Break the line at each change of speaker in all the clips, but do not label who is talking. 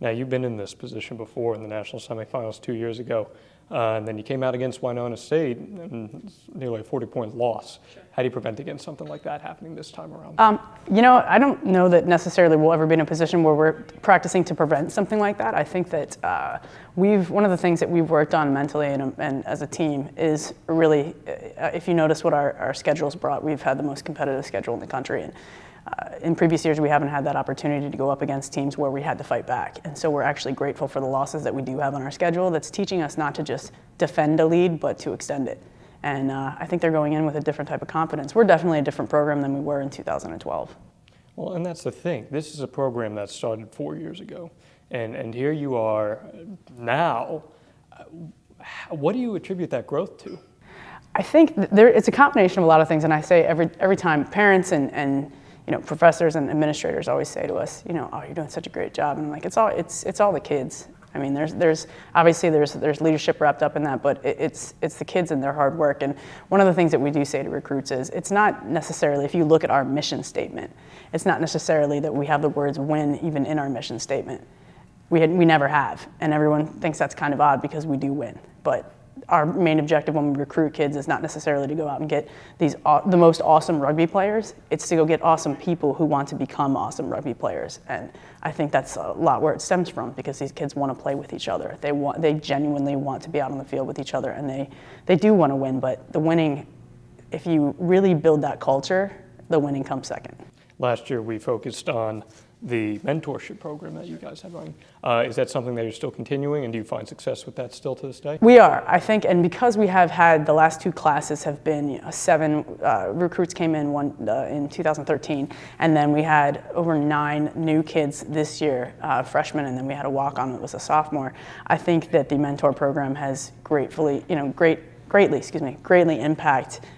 Now, you've been in this position before in the national semifinals 2 years ago, and then you came out against Winona State and nearly a 40-point loss. Sure. How do you prevent against something like that happening this time around?
You know, I don't know that necessarily we'll ever be in a position where we're practicing to prevent something like that. I think that one of the things that we've worked on mentally and as a team is really, if you notice what our schedule's brought, we've had the most competitive schedule in the country. And in previous years, we haven't had that opportunity to go up against teams where we had to fight back. And so we're actually grateful for the losses that we do have on our schedule that's teaching us not to just defend a lead, but to extend it. And I think they're going in with a different type of confidence. We're definitely a different program than we were in 2012.
Well, and that's the thing. This is a program that started 4 years ago. And here you are now. What do you attribute that growth to?
I think it's a combination of a lot of things. And I say every time parents and professors and administrators always say to us, oh, you're doing such a great job. And I'm like, it's all the kids. I mean, there's obviously leadership wrapped up in that, but it's the kids and their hard work. And one of the things that we do say to recruits is it's not necessarily, if you look at our mission statement, it's not necessarily that we have the words win even in our mission statement. We never have. And everyone thinks that's kind of odd because we do win. But our main objective when we recruit kids is not necessarily to go out and get the most awesome rugby players. It's to go get awesome people who want to become awesome rugby players. And I think that's a lot where it stems from, because these kids want to play with each other. They genuinely want to be out on the field with each other, and they do want to win. But the winning, if you really build that culture, the winning comes second.
Last year we focused on the mentorship program that you guys have running. Is that something that you're still continuing, and do you find success with that still to this day?
We are, I think, and because we have had the last two classes have been 7 recruits came in in 2013, and then we had over 9 new kids this year, freshmen, and then we had a walk-on that was a sophomore. I think that the mentor program has greatly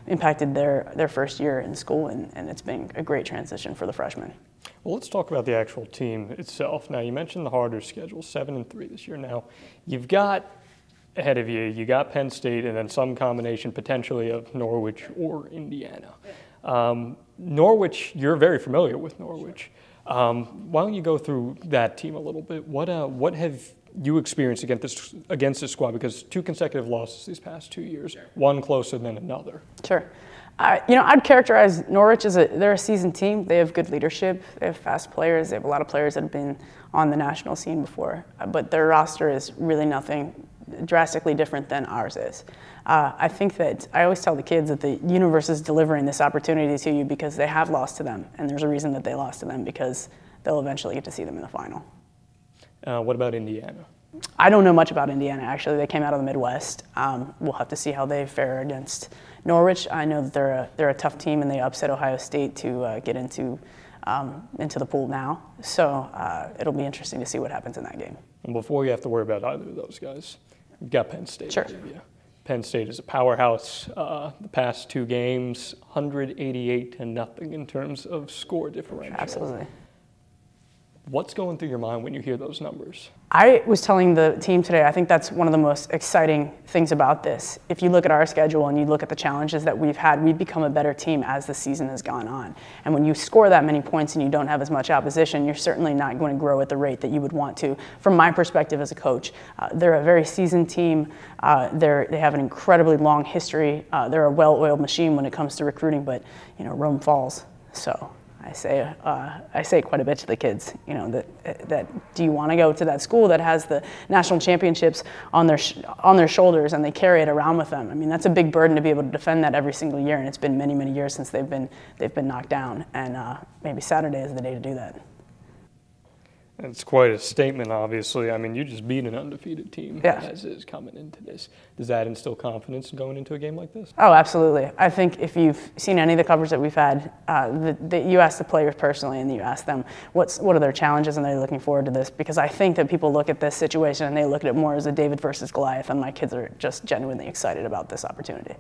impacted their first year in school, and it's been a great transition for the freshmen.
Well, let's talk about the actual team itself. Now, you mentioned the harder schedule, 7-3 this year. Now, you've got ahead of you got Penn State, and then some combination potentially of Norwich or Indiana. Norwich, you're very familiar with Norwich. Why don't you go through that team a little bit? What have you experienced against this squad? Because 2 consecutive losses these past 2 years, one closer than another.
Sure. I'd characterize Norwich as they're a seasoned team. They have good leadership. They have fast players. They have a lot of players that have been on the national scene before. But their roster is really nothing drastically different than ours is. I think that I always tell the kids that the universe is delivering this opportunity to you because they have lost to them. And there's a reason that they lost to them, because they'll eventually get to see them in the final.
What about Indiana?
I don't know much about Indiana, actually. They came out of the Midwest. We'll have to see how they fare against Norwich. I know that they're a tough team, and they upset Ohio State to get into the pool now. So it'll be interesting to see what happens in that game.
And before you have to worry about either of those guys, you've got Penn State.
Sure.
Penn State is a powerhouse. The past 2 games, 188-0 in terms of score differential.
Absolutely.
What's going through your mind when you hear those numbers?
I was telling the team today, I think that's one of the most exciting things about this. If you look at our schedule and you look at the challenges that we've had, we've become a better team as the season has gone on. And when you score that many points and you don't have as much opposition, you're certainly not going to grow at the rate that you would want to. From my perspective as a coach, they're a very seasoned team. They have an incredibly long history. They're a well-oiled machine when it comes to recruiting, but Rome falls. So I say quite a bit to the kids, that do you want to go to that school that has the national championships on their shoulders and they carry it around with them? I mean, that's a big burden to be able to defend that every single year, and it's been many, many years since they've been knocked down, and maybe Saturday is the day to do that.
It's quite a statement, obviously. I mean, you just beat an undefeated team,
yeah,
as is coming into this. Does that instill confidence going into a game like this?
Oh, absolutely. I think if you've seen any of the coverage that we've had, you ask the players personally and you ask them what are their challenges and they're looking forward to this, because I think that people look at this situation and they look at it more as a David versus Goliath, and my kids are just genuinely excited about this opportunity.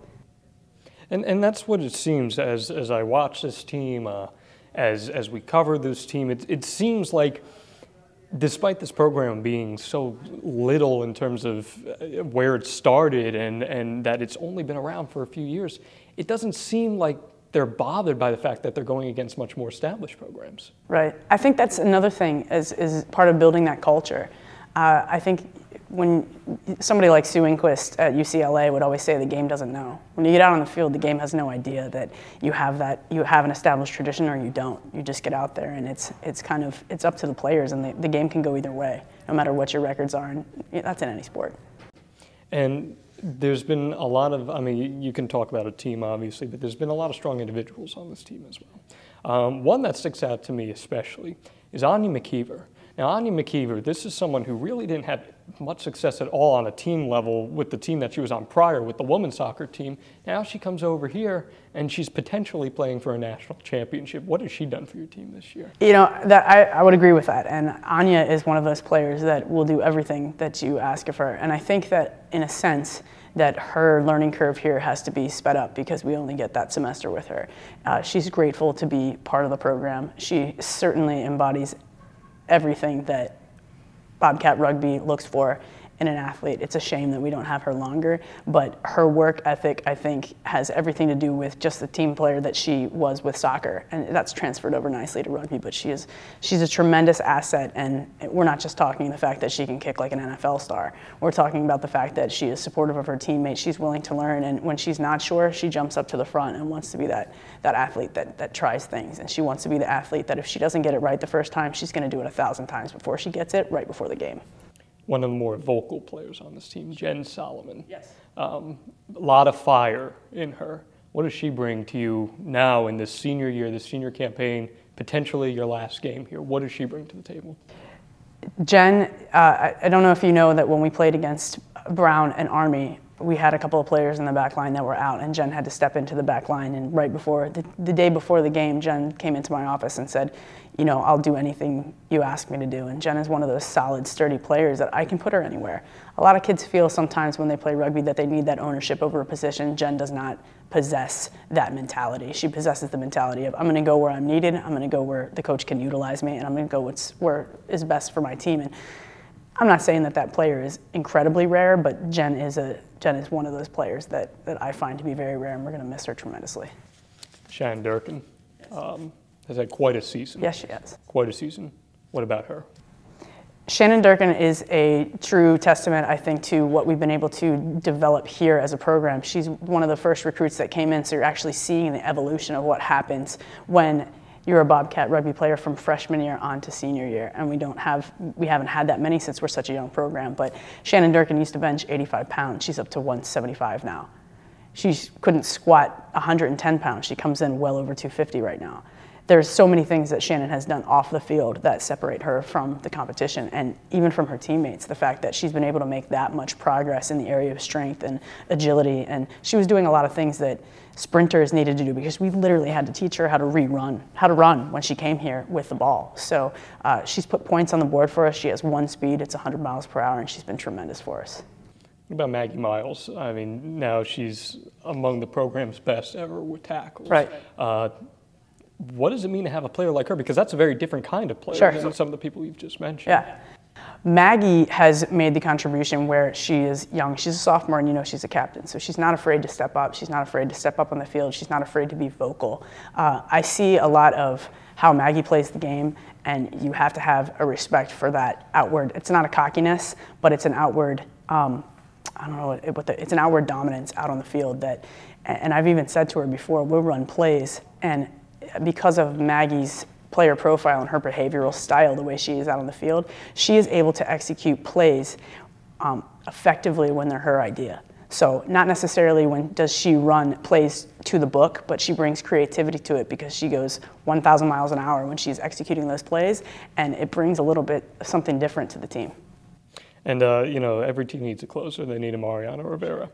And that's what it seems as I watch this team, as we cover this team, it seems like, despite this program being so little in terms of where it started and that it's only been around for a few years, it doesn't seem like they're bothered by the fact that they're going against much more established programs.
Right. I think that's another thing is part of building that culture. I think when somebody like Sue Inquist at UCLA would always say the game doesn't know. When you get out on the field, the game has no idea that you have an established tradition or you don't. You just get out there, and it's up to the players, and the game can go either way, no matter what your records are, and that's in any sport.
And there's been a lot of, I mean, you can talk about a team obviously, but there's been a lot of strong individuals on this team as well. One that sticks out to me especially is Anya McKeever. Now, Anya McKeever, this is someone who really didn't have much success at all on a team level with the team that she was on prior, with the women's soccer team. Now she comes over here, and she's potentially playing for a national championship. What has she done for your team this year?
You know, I would agree with that. And Anya is one of those players that will do everything that you ask of her. And I think that, in a sense, that her learning curve here has to be sped up because we only get that semester with her. She's grateful to be part of the program. She certainly embodies everything that Bobcat Rugby looks for in an athlete. It's a shame that we don't have her longer, but her work ethic, I think, has everything to do with just the team player that she was with soccer, and that's transferred over nicely to rugby. But she's a tremendous asset, and we're not just talking the fact that she can kick like an NFL star. We're talking about the fact that she is supportive of her teammates. She's willing to learn, and when she's not sure, she jumps up to the front and wants to be that athlete that tries things, and she wants to be the athlete that if she doesn't get it right the first time, she's going to do it 1,000 times before she gets it right before the game.
One of the more vocal players on this team, Jen Solomon.
Yes.
A lot of fire in her. What does she bring to you now in this senior year, this senior campaign, potentially your last game here? What does she bring to the table?
Jen, I don't know if you know that when we played against Brown and Army, we had a couple of players in the back line that were out, and Jen had to step into the back line. And right before, the day before the game, Jen came into my office and said, you know, I'll do anything you ask me to do. And Jen is one of those solid, sturdy players that I can put her anywhere. A lot of kids feel sometimes when they play rugby that they need that ownership over a position. Jen does not possess that mentality. She possesses the mentality of, I'm going to go where I'm needed, I'm going to go where the coach can utilize me, and I'm going to go where is best for my team. And I'm not saying that player is incredibly rare, but Jen is one of those players that I find to be very rare, and we're going to miss her tremendously.
Shannon Durkin has had quite a season.
Yes, she has.
Quite a season. What about her?
Shannon Durkin is a true testament, I think, to what we've been able to develop here as a program. She's one of the first recruits that came in, so you're actually seeing the evolution of what happens when you're a Bobcat Rugby player from freshman year on to senior year, and we haven't had that many since we're such a young program. But Shannon Durkin used to bench 85 pounds. She's up to 175 now. She couldn't squat 110 pounds. She comes in well over 250 right now. There's so many things that Shannon has done off the field that separate her from the competition, and even from her teammates. The fact that she's been able to make that much progress in the area of strength and agility, and she was doing a lot of things that sprinters needed to do because we literally had to teach her how to run when she came here with the ball. So she's put points on the board for us. She has one speed, it's 100 miles per hour, and she's been tremendous for us.
What about Maggie Miles? I mean, now she's among the program's best ever with tackles.
Right.
What does it mean to have a player like her? Because that's a very different kind of player than some of the people you've just mentioned.
Yeah. Maggie has made the contribution where she is young. She's a sophomore, and you know she's a captain. So she's not afraid to step up. She's not afraid to step up on the field. She's not afraid to be vocal. I see a lot of how Maggie plays the game, and you have to have a respect for that outward. It's not a cockiness, but it's an outward, it's an outward dominance out on the field that, and I've even said to her before, we'll run plays, and because of Maggie's player profile and her behavioral style, the way she is out on the field, she is able to execute plays effectively when they're her idea. So not necessarily when does she run plays to the book, but she brings creativity to it because she goes 1,000 miles an hour when she's executing those plays, and it brings a little bit something different to the team.
And you know, every team needs a closer. They need a Mariano Rivera.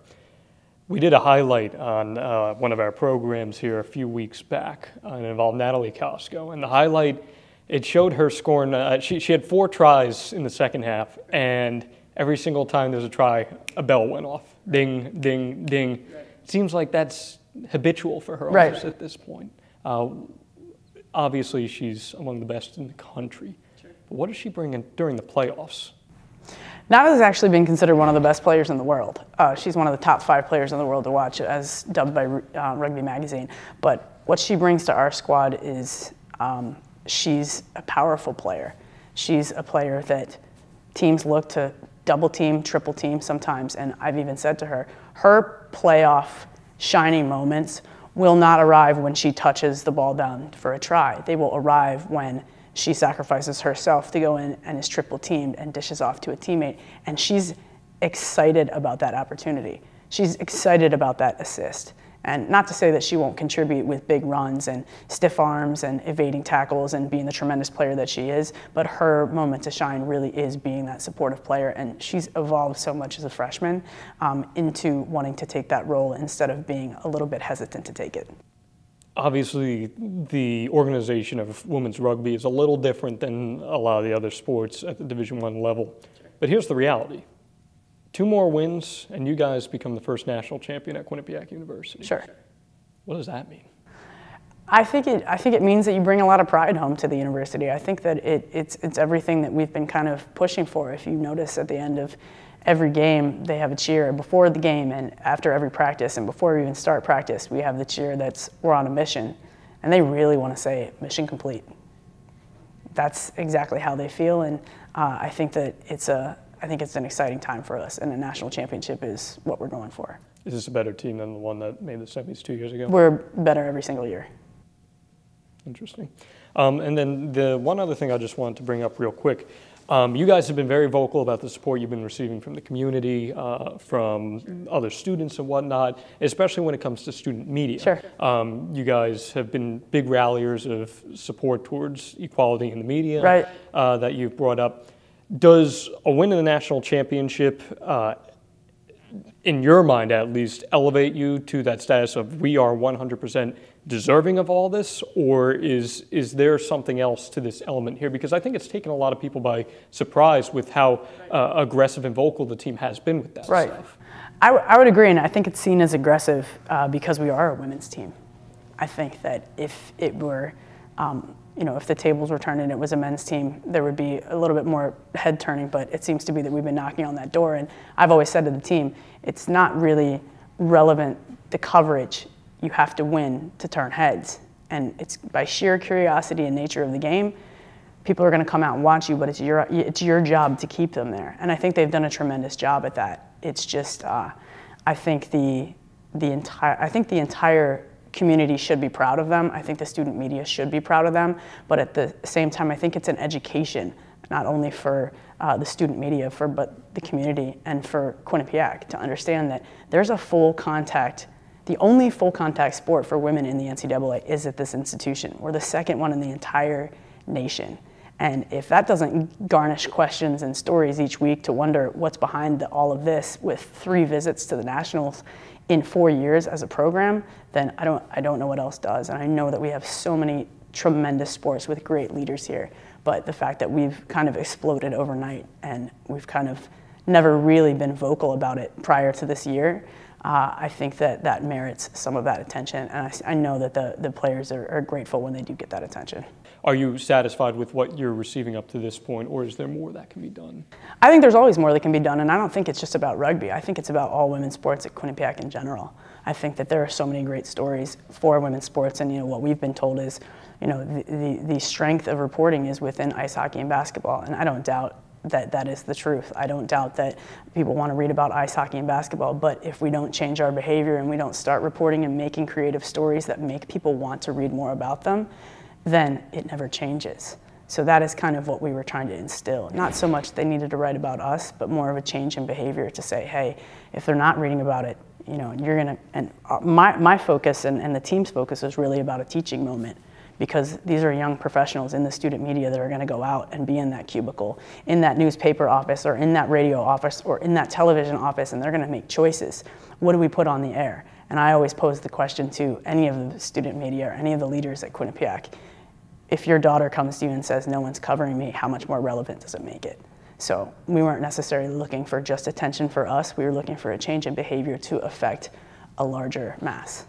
We did a highlight on one of our programs here a few weeks back, and it involved Natalie Costco. And the highlight, it showed her scoring, she had 4 tries in the second half, and every single time there's a try, a bell went off. Ding, ding, ding. Right. It seems like that's habitual for her almost at this point. Obviously, she's among the best in the country. Sure. But what does she bring in during the playoffs?
Natalie has actually been considered one of the best players in the world. She's one of the top 5 players in the world to watch, as dubbed by Rugby Magazine. But what she brings to our squad is she's a powerful player. She's a player that teams look to double team, triple team sometimes, and I've even said to her, her playoff shining moments will not arrive when she touches the ball down for a try. They will arrive when she sacrifices herself to go in and is triple teamed and dishes off to a teammate, and she's excited about that opportunity. She's excited about that assist. And not to say that she won't contribute with big runs and stiff arms and evading tackles and being the tremendous player that she is, but her moment to shine really is being that supportive player. And she's evolved so much as a freshman into wanting to take that role instead of being a little bit hesitant to take it.
Obviously, the organization of women's rugby is a little different than a lot of the other sports at the Division I level. But here's the reality. 2 more wins, and you guys become the first national champion at Quinnipiac University.
Sure.
What does that mean?
I think it means that you bring a lot of pride home to the university. I think that it's everything that we've been kind of pushing for. If you notice at the end of every game, they have a cheer before the game and after every practice, and before we even start practice, we have the cheer that's we're on a mission, and they really want to say mission complete. That's exactly how they feel, and I think that it's an exciting time for us, and a national championship is what we're going for.
Is this a better team than the one that made the semis 2 years ago?
We're better every single year.
Interesting. And then the one other thing I just wanted to bring up real quick, you guys have been very vocal about the support you've been receiving from the community, from other students and whatnot, especially when it comes to student media.
Sure.
You guys have been big ralliers of support towards equality in the media,
right,
that you've brought up. Does a win in the national championship, in your mind at least, elevate you to that status of we are 100% deserving of all this, or is there something else to this element here? Because I think it's taken a lot of people by surprise with how aggressive and vocal the team has been with that stuff.
I would agree, and I think it's seen as aggressive because we are a women's team. I think that if it were, if the tables were turned and it was a men's team, there would be a little bit more head turning, but it seems to be that we've been knocking on that door. And I've always said to the team, it's not really relevant, the coverage. You have to win to turn heads. And it's by sheer curiosity and nature of the game, people are going to come out and watch you, but it's your job to keep them there. And I think they've done a tremendous job at that. It's just, I think the entire community should be proud of them. I think the student media should be proud of them, but at the same time, I think it's an education, not only for the student media, but the community and for Quinnipiac to understand that there's a full contact. The only full contact sport for women in the NCAA is at this institution. We're the second one in the entire nation. And if that doesn't garnish questions and stories each week to wonder what's behind all of this with 3 visits to the Nationals in 4 years as a program, then I don't know what else does. And I know that we have so many tremendous sports with great leaders here, but the fact that we've kind of exploded overnight and we've kind of never really been vocal about it prior to this year, I think that merits some of that attention. And I know that the players are grateful when they do get that attention.
Are you satisfied with what you're receiving up to this point, or is there more that can be done?
I think there's always more that can be done, and I don't think it's just about rugby. I think it's about all women's sports at Quinnipiac in general. I think that there are so many great stories for women's sports, and what we've been told is, the strength of reporting is within ice hockey and basketball, and I don't doubt that is the truth. I don't doubt that people want to read about ice hockey and basketball, but if we don't change our behavior and we don't start reporting and making creative stories that make people want to read more about them, then it never changes. So that is kind of what we were trying to instill. Not so much they needed to write about us, but more of a change in behavior to say, hey, if they're not reading about it, you're gonna, and my focus and the team's focus is really about a teaching moment, because these are young professionals in the student media that are gonna go out and be in that cubicle, in that newspaper office, or in that radio office, or in that television office, and they're gonna make choices. What do we put on the air? And I always pose the question to any of the student media or any of the leaders at Quinnipiac, if your daughter comes to you and says, no one's covering me, how much more relevant does it make it? So we weren't necessarily looking for just attention for us, we were looking for a change in behavior to affect a larger mass.